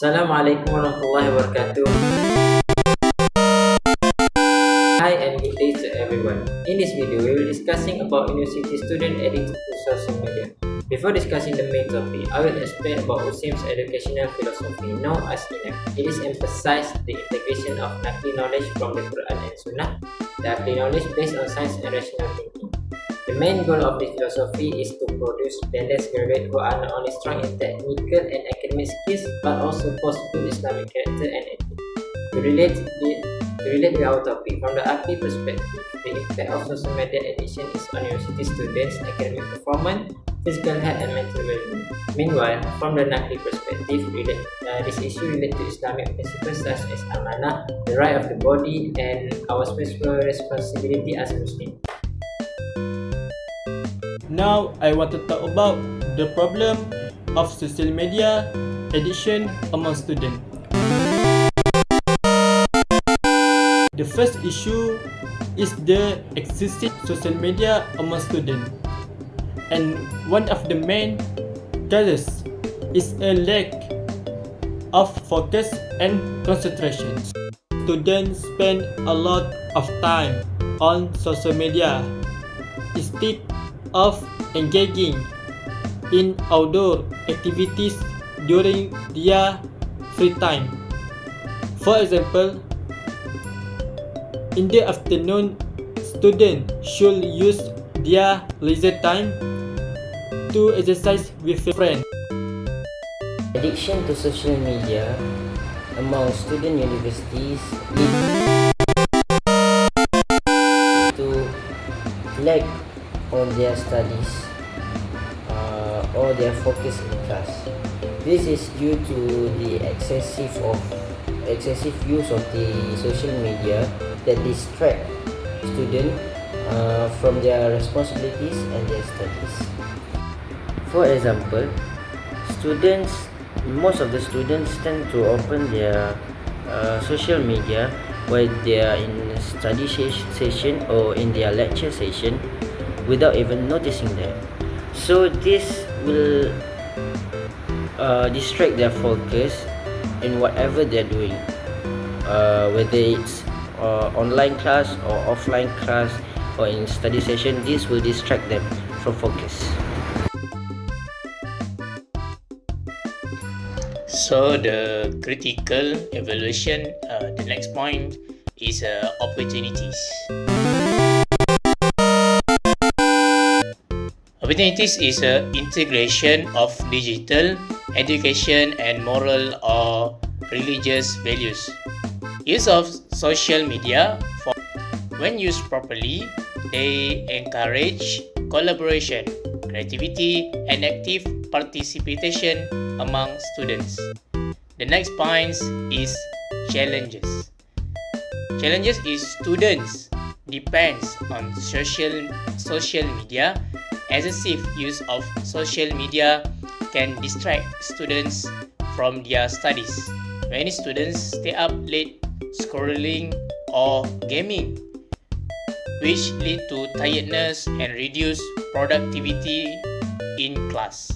Assalamualaikum warahmatullahi wabarakatuh. Hi and good day to everyone. In this video, we will be discussing about university student addicted to social media. Before discussing the main topic, I will explain about USIM's educational philosophy known as INEP. It is emphasized the integration of nakli knowledge from the Quran and Sunnah, the akli knowledge based on science and rational thinking. The main goal of this philosophy is to produce balanced graduates who are not only strong in technical and academic skills but also possess good Islamic character and ethics. To relate with our topic, from the akli perspective, the impact of social media addiction is on university students' academic performance, physical health and mental well-being. Meanwhile, from the nakli perspective, this issue relates to Islamic principles such as amanah, the right of the body, and our spiritual responsibility as Muslims. Now, I want to talk about the problem of social media addiction among students. The first issue is the existing social media among students, and one of the main causes is a lack of focus and concentration. Students spend a lot of time on social media instead of engaging in outdoor activities during their free time. For example, in the afternoon, students should use their leisure time to exercise with friends. Addiction to social media among student universities leads to lack on their studies or their focus in class. This is due to the excessive use of the social media that distract students from their responsibilities and their studies. For example, most of the students tend to open their social media while they are in study session or in their lecture session without even noticing that. So this will distract their focus in whatever they're doing, whether it's online class or offline class or in study session. This will distract them from focus. So the critical evaluation, the next point is opportunities. Opportunities is integration of digital, education and moral or religious values. Use of social media, when used properly, they encourage collaboration, creativity and active participation among students. The next point is challenges. Challenges is students depends on social media. Excessive use of social media can distract students from their studies. Many students stay up late scrolling or gaming, which lead to tiredness and reduce productivity in class.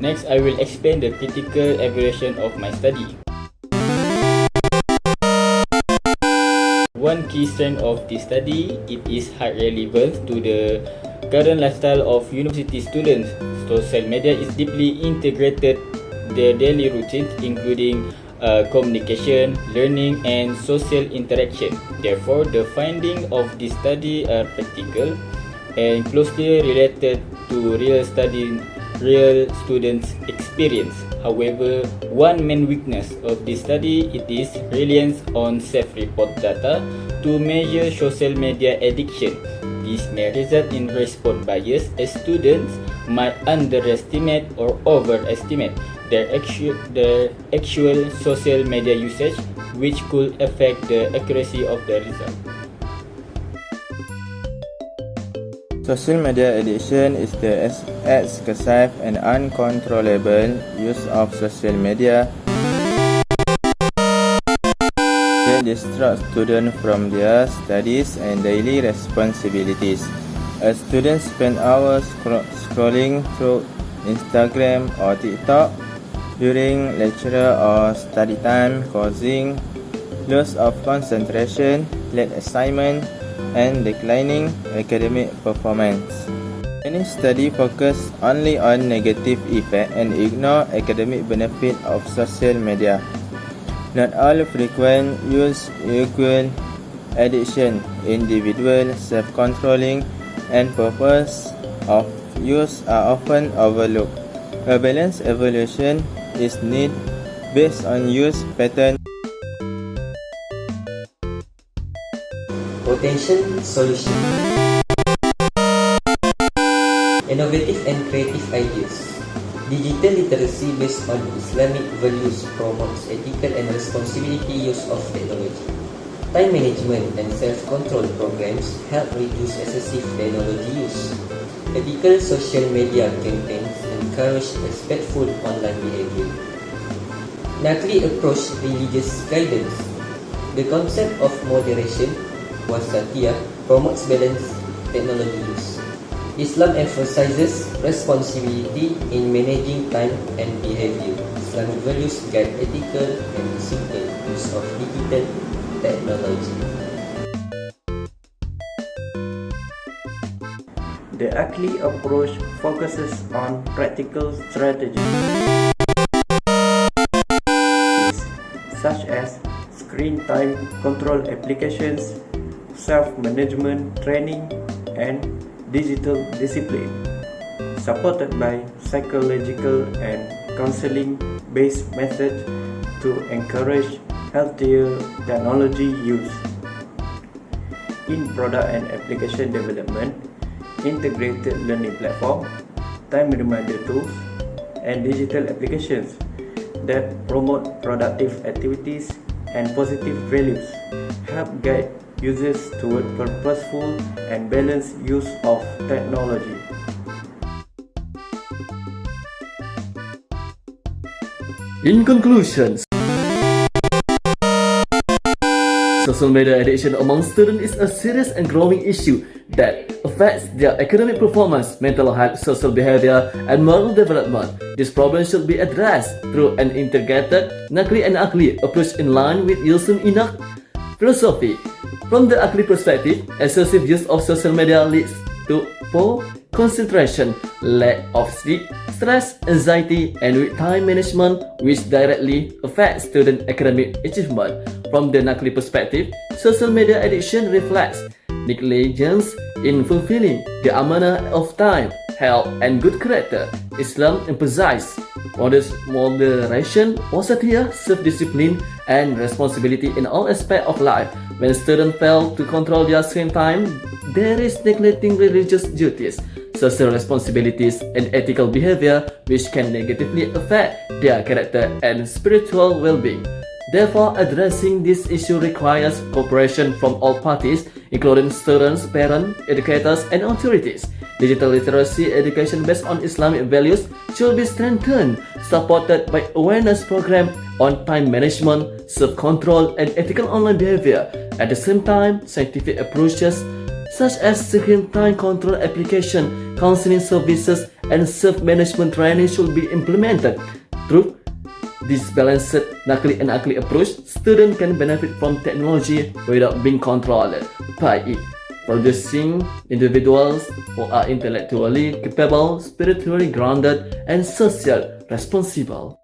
Next, I will explain the critical evaluation of my study. One key strength of this study, it is high relevance to the current lifestyle of university students. Social media is deeply integrated their daily routines, including communication, learning, and social interaction. Therefore, the findings of this study are practical and closely related to real students' experience. However, one main weakness of this study it is reliance on self-report data to measure social media addiction. This may result in response bias as students might underestimate or overestimate their actual social media usage, which could affect the accuracy of the result. Social media addiction is the excessive and uncontrollable use of social media that distracts students from their studies and daily responsibilities. As students spend hours scrolling through Instagram or TikTok during lecture or study time, causing loss of concentration, late assignment, and declining academic performance. Many studies focus only on negative effect and ignore academic benefit of social media. Not all frequent use equal addiction. Individual self-controlling and purpose of use are often overlooked. A balanced evaluation is needed based on use pattern. Potential solution. Innovative and creative ideas. Digital literacy based on Islamic values promotes ethical and responsibility use of technology. Time management and self-control programs help reduce excessive technology use. Ethical social media campaigns encourage respectful online behavior. Naqli approach religious guidance. The concept of moderation, wasatiyah, promotes balanced technology use. Islam emphasizes responsibility in managing time and behavior. Islamic values guide ethical and disciplined use of digital technology. The Akli approach focuses on practical strategies such as screen time control applications, self-management training, and digital discipline, supported by psychological and counseling-based methods to encourage healthier technology use. In product and application development, integrated learning platform, time reminder tools, and digital applications that promote productive activities and positive values help guide users toward purposeful and balanced use of technology. In conclusion, social media addiction among students is a serious and growing issue that affects their academic performance, mental health, social behavior, and moral development. This problem should be addressed through an integrated Naqli and Akli approach in line with Yusuf Inak philosophy. From the Akli perspective, excessive use of social media leads to poor concentration, lack of sleep, stress, anxiety, and weak time management, which directly affects student academic achievement. From the Naqli perspective, social media addiction reflects negligence in fulfilling the amanah of time, health, and good character. Islam emphasizes moderation, wasatiyah, self-discipline, and responsibility in all aspects of life. When students fail to control their screen time, there is neglecting religious duties, social responsibilities, and ethical behavior which can negatively affect their character and spiritual well-being. Therefore, addressing this issue requires cooperation from all parties, including students, parents, educators, and authorities. Digital literacy education based on Islamic values should be strengthened, supported by awareness programs on time management, self-control, and ethical online behavior. At the same time, scientific approaches such as screen time control application, counseling services, and self-management training should be implemented. Through this balanced Naqli and Akli approach, students can benefit from technology without being controlled by it, producing individuals who are intellectually capable, spiritually grounded, and socially responsible.